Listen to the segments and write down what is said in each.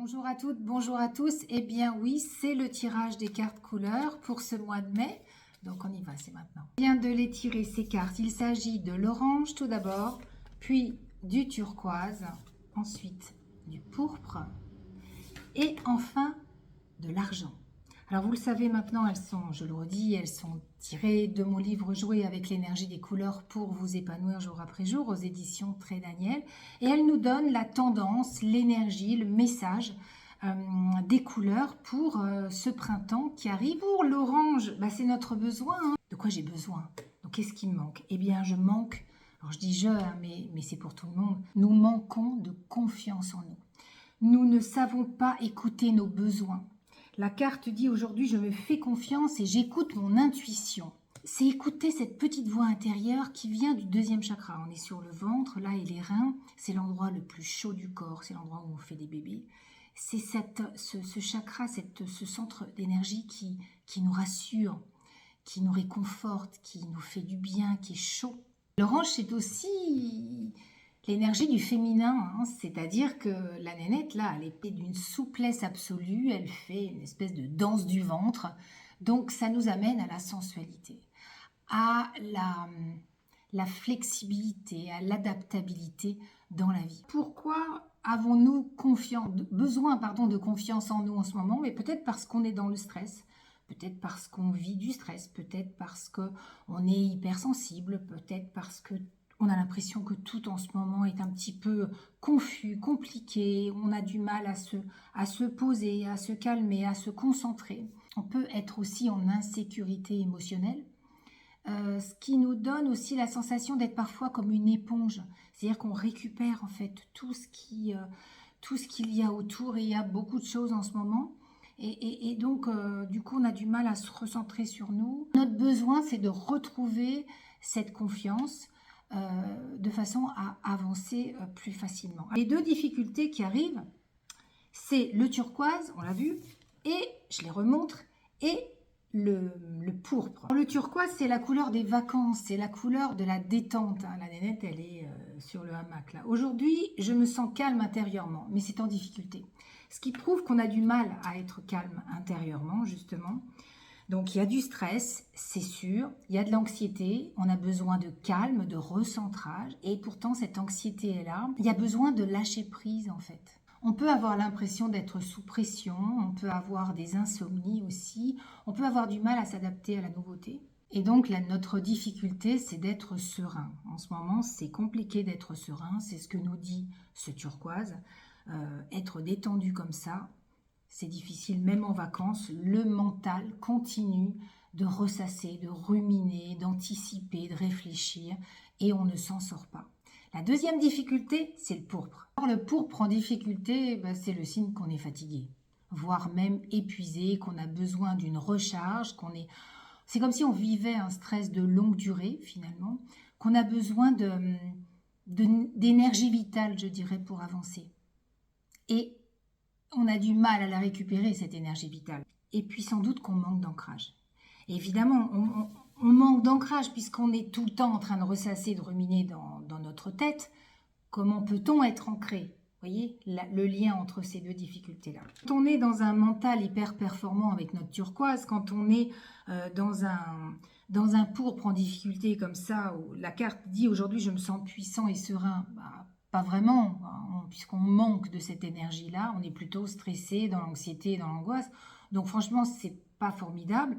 Bonjour à toutes, bonjour à tous. Eh bien oui, c'est le tirage des cartes couleurs pour ce mois de mai. Donc on y va, c'est maintenant. Je viens de les tirer ces cartes. Il s'agit de l'orange tout d'abord, puis du turquoise, ensuite du pourpre et enfin de l'argent. Alors vous le savez maintenant, elles sont, je le redis, elles sont tirées de mon livre Jouer avec l'énergie des couleurs pour vous épanouir jour après jour aux éditions Très Daniel. Et elles nous donnent la tendance, l'énergie, le message des couleurs pour ce printemps qui arrive. Pour l'orange, c'est notre besoin. Hein. De quoi j'ai besoin? Donc qu'est-ce qui me manque? Eh bien je manque, alors je dis je, hein, mais c'est pour tout le monde, nous manquons de confiance en nous. Nous ne savons pas écouter nos besoins. La carte dit aujourd'hui, je me fais confiance et j'écoute mon intuition. C'est écouter cette petite voix intérieure qui vient du deuxième chakra. On est sur le ventre, là, et les reins. C'est l'endroit le plus chaud du corps. C'est l'endroit où on fait des bébés. C'est ce chakra, ce centre d'énergie qui nous rassure, qui nous réconforte, qui nous fait du bien, qui est chaud. L'orange, c'est aussi l'énergie du féminin, hein, c'est-à-dire que la nénette, là, elle est d'une souplesse absolue, elle fait une espèce de danse du ventre, donc ça nous amène à la sensualité, à la flexibilité, à l'adaptabilité dans la vie. Pourquoi avons-nous besoin de confiance en nous en ce moment? Mais peut-être parce qu'on est dans le stress, peut-être parce qu'on vit du stress, peut-être parce qu'on est hypersensible, peut-être parce que on a l'impression que tout en ce moment est un petit peu confus, compliqué, on a du mal à se poser, à se calmer, à se concentrer. On peut être aussi en insécurité émotionnelle, ce qui nous donne aussi la sensation d'être parfois comme une éponge. C'est-à-dire qu'on récupère en fait tout ce qu'il y a autour, et il y a beaucoup de choses en ce moment. Et donc, du coup, on a du mal à se recentrer sur nous. Notre besoin, c'est de retrouver cette confiance, de façon à avancer plus facilement. Les deux difficultés qui arrivent, c'est le turquoise, on l'a vu, et je les remontre, et le pourpre. Le turquoise, c'est la couleur des vacances, c'est la couleur de la détente. Hein. La nénette, elle est sur le hamac là. Aujourd'hui, je me sens calme intérieurement, mais c'est en difficulté. Ce qui prouve qu'on a du mal à être calme intérieurement, justement. Donc il y a du stress, c'est sûr, il y a de l'anxiété, on a besoin de calme, de recentrage, et pourtant cette anxiété est là. Il y a besoin de lâcher prise en fait. On peut avoir l'impression d'être sous pression, on peut avoir des insomnies aussi, on peut avoir du mal à s'adapter à la nouveauté. Et donc notre difficulté, c'est d'être serein. En ce moment, c'est compliqué d'être serein, c'est ce que nous dit ce turquoise. Être détendu comme ça, c'est difficile, même en vacances, le mental continue de ressasser, de ruminer, d'anticiper, de réfléchir, et on ne s'en sort pas. La deuxième difficulté, c'est le pourpre. Alors, le pourpre en difficulté, c'est le signe qu'on est fatigué, voire même épuisé, qu'on a besoin d'une recharge, c'est comme si on vivait un stress de longue durée finalement, qu'on a besoin d'énergie vitale, je dirais, pour avancer. Et on a du mal à la récupérer, cette énergie vitale. Et puis sans doute qu'on manque d'ancrage. Et évidemment, on manque d'ancrage puisqu'on est tout le temps en train de ressasser, de ruminer dans notre tête. Comment peut-on être ancré? Vous voyez le lien entre ces deux difficultés-là. Quand on est dans un mental hyper performant avec notre turquoise, quand on est dans un pourpre en difficulté comme ça, où la carte dit aujourd'hui je me sens puissant et serein, pas vraiment, puisqu'on manque de cette énergie-là, on est plutôt stressé, dans l'anxiété, dans l'angoisse. Donc franchement, c'est pas formidable.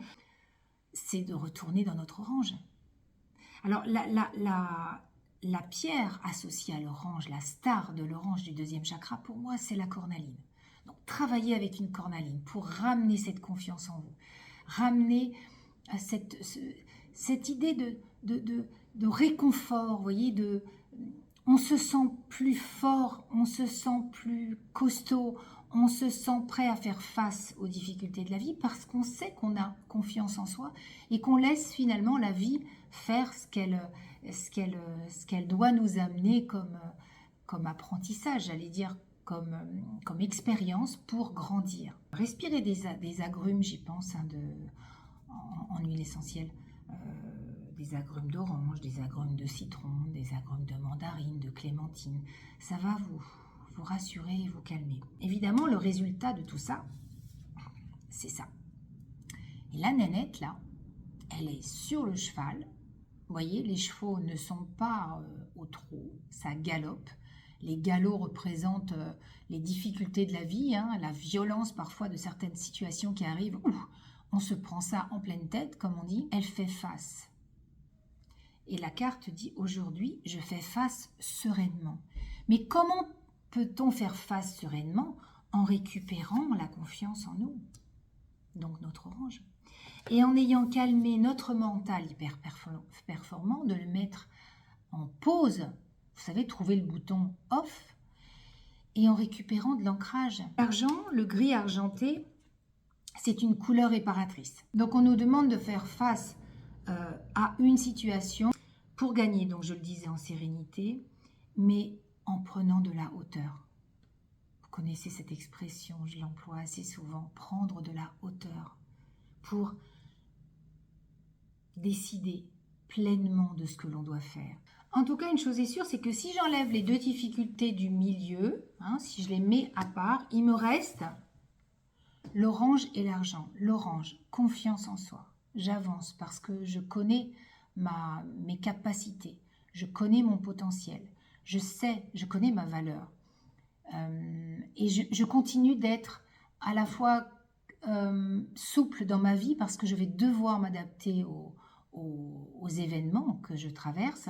C'est de retourner dans notre orange. Alors la pierre associée à l'orange, la star de l'orange du deuxième chakra, pour moi, c'est la cornaline. Donc travaillez avec une cornaline pour ramener cette confiance en vous, ramener cette idée de réconfort, vous voyez, on se sent plus fort, on se sent plus costaud, on se sent prêt à faire face aux difficultés de la vie parce qu'on sait qu'on a confiance en soi et qu'on laisse finalement la vie faire ce qu'elle doit nous amener comme apprentissage, j'allais dire, comme expérience pour grandir. Respirer des agrumes, j'y pense, hein, en huile essentielle. Des agrumes d'orange, des agrumes de citron, des agrumes de mandarine, de clémentine. Ça va vous rassurer et vous calmer. Évidemment, le résultat de tout ça, c'est ça. Et la nénette, là, elle est sur le cheval. Vous voyez, les chevaux ne sont pas au trot, ça galope. Les galops représentent les difficultés de la vie, hein, la violence parfois de certaines situations qui arrivent. On se prend ça en pleine tête, comme on dit. Elle fait face. Et la carte dit aujourd'hui, je fais face sereinement. Mais comment peut-on faire face sereinement en récupérant la confiance en nous, donc notre orange, et en ayant calmé notre mental hyper performant, de le mettre en pause, vous savez, trouver le bouton off, et en récupérant de l'ancrage. L'argent, le gris argenté, c'est une couleur réparatrice. Donc on nous demande de faire face à une situation pour gagner, donc je le disais, en sérénité, mais en prenant de la hauteur. Vous connaissez cette expression, je l'emploie assez souvent, prendre de la hauteur pour décider pleinement de ce que l'on doit faire. En tout cas, une chose est sûre, c'est que si j'enlève les deux difficultés du milieu, hein, si je les mets à part, il me reste l'orange et l'argent. L'orange, confiance en soi. J'avance parce que je connais mes capacités, je connais mon potentiel, je connais ma valeur. Et je continue d'être à la fois souple dans ma vie parce que je vais devoir m'adapter aux événements que je traverse.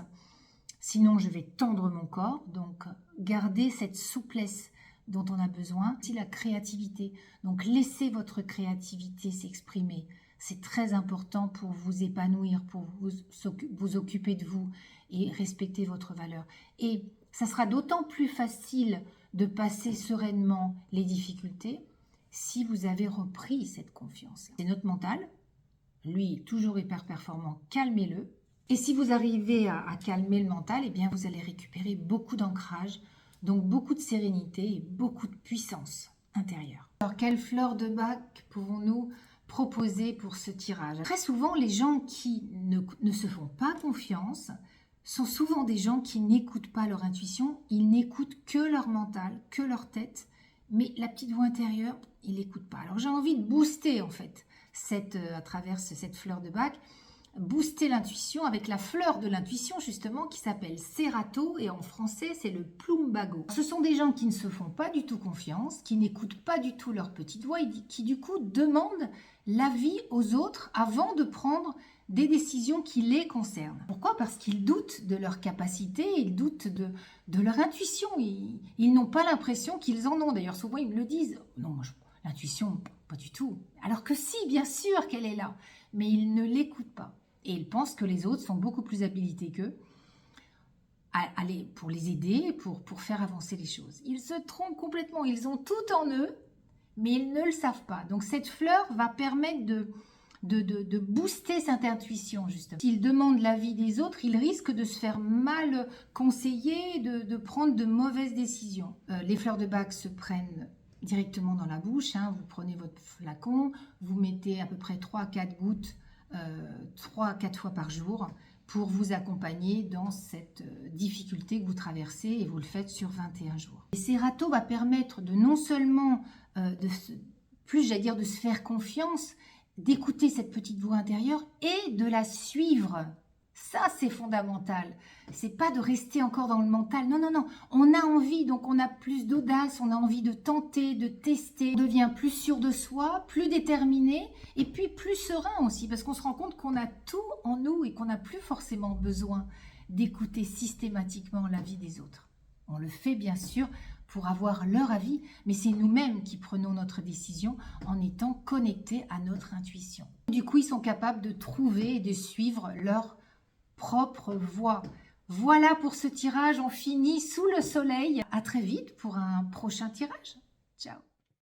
Sinon, je vais tendre mon corps. Donc, garder cette souplesse dont on a besoin. C'est la créativité. Donc, laissez votre créativité s'exprimer. C'est très important pour vous épanouir, pour vous occuper de vous et respecter votre valeur. Et ça sera d'autant plus facile de passer sereinement les difficultés si vous avez repris cette confiance. C'est notre mental. Lui, toujours hyper performant, calmez-le. Et si vous arrivez à calmer le mental, eh bien vous allez récupérer beaucoup d'ancrage, donc beaucoup de sérénité et beaucoup de puissance intérieure. Alors, quelle fleur de bac pouvons-nous proposer pour ce tirage? Très souvent, les gens qui ne se font pas confiance sont souvent des gens qui n'écoutent pas leur intuition, ils n'écoutent que leur mental, que leur tête, mais la petite voix intérieure, ils n'écoutent pas. Alors j'ai envie de booster en fait, à travers cette fleur de bac, booster l'intuition avec la fleur de l'intuition justement qui s'appelle Serato et en français c'est le plumbago. Ce sont des gens qui ne se font pas du tout confiance, qui n'écoutent pas du tout leur petite voix et qui du coup demandent l'avis aux autres avant de prendre des décisions qui les concernent. Pourquoi? Parce qu'ils doutent de leur capacité, ils doutent de leur intuition. Ils n'ont pas l'impression qu'ils en ont. D'ailleurs, souvent, ils me le disent. Non, moi, l'intuition, pas du tout. Alors que si, bien sûr qu'elle est là. Mais ils ne l'écoutent pas. Et ils pensent que les autres sont beaucoup plus habilités qu'eux pour les aider, pour faire avancer les choses. Ils se trompent complètement. Ils ont tout en eux, mais ils ne le savent pas. Donc, cette fleur va permettre de booster cette intuition, justement. S'il demande l'avis des autres, il risque de se faire mal conseiller, de prendre de mauvaises décisions. Les fleurs de bac se prennent directement dans la bouche. Hein. Vous prenez votre flacon, vous mettez à peu près 3 à 4 gouttes 3 à 4 fois par jour pour vous accompagner dans cette difficulté que vous traversez et vous le faites sur 21 jours. Et Serato va permettre de non seulement, de se faire confiance, d'écouter cette petite voix intérieure et de la suivre. Ça, c'est fondamental. C'est pas de rester encore dans le mental. Non, non, non. On a envie, donc on a plus d'audace, on a envie de tenter, de tester. On devient plus sûr de soi, plus déterminé et puis plus serein aussi parce qu'on se rend compte qu'on a tout en nous et qu'on n'a plus forcément besoin d'écouter systématiquement l'avis des autres. On le fait bien sûr pour avoir leur avis, mais c'est nous-mêmes qui prenons notre décision en étant connectés à notre intuition. Du coup, ils sont capables de trouver et de suivre leur propre voie. Voilà pour ce tirage, on finit sous le soleil. À très vite pour un prochain tirage. Ciao.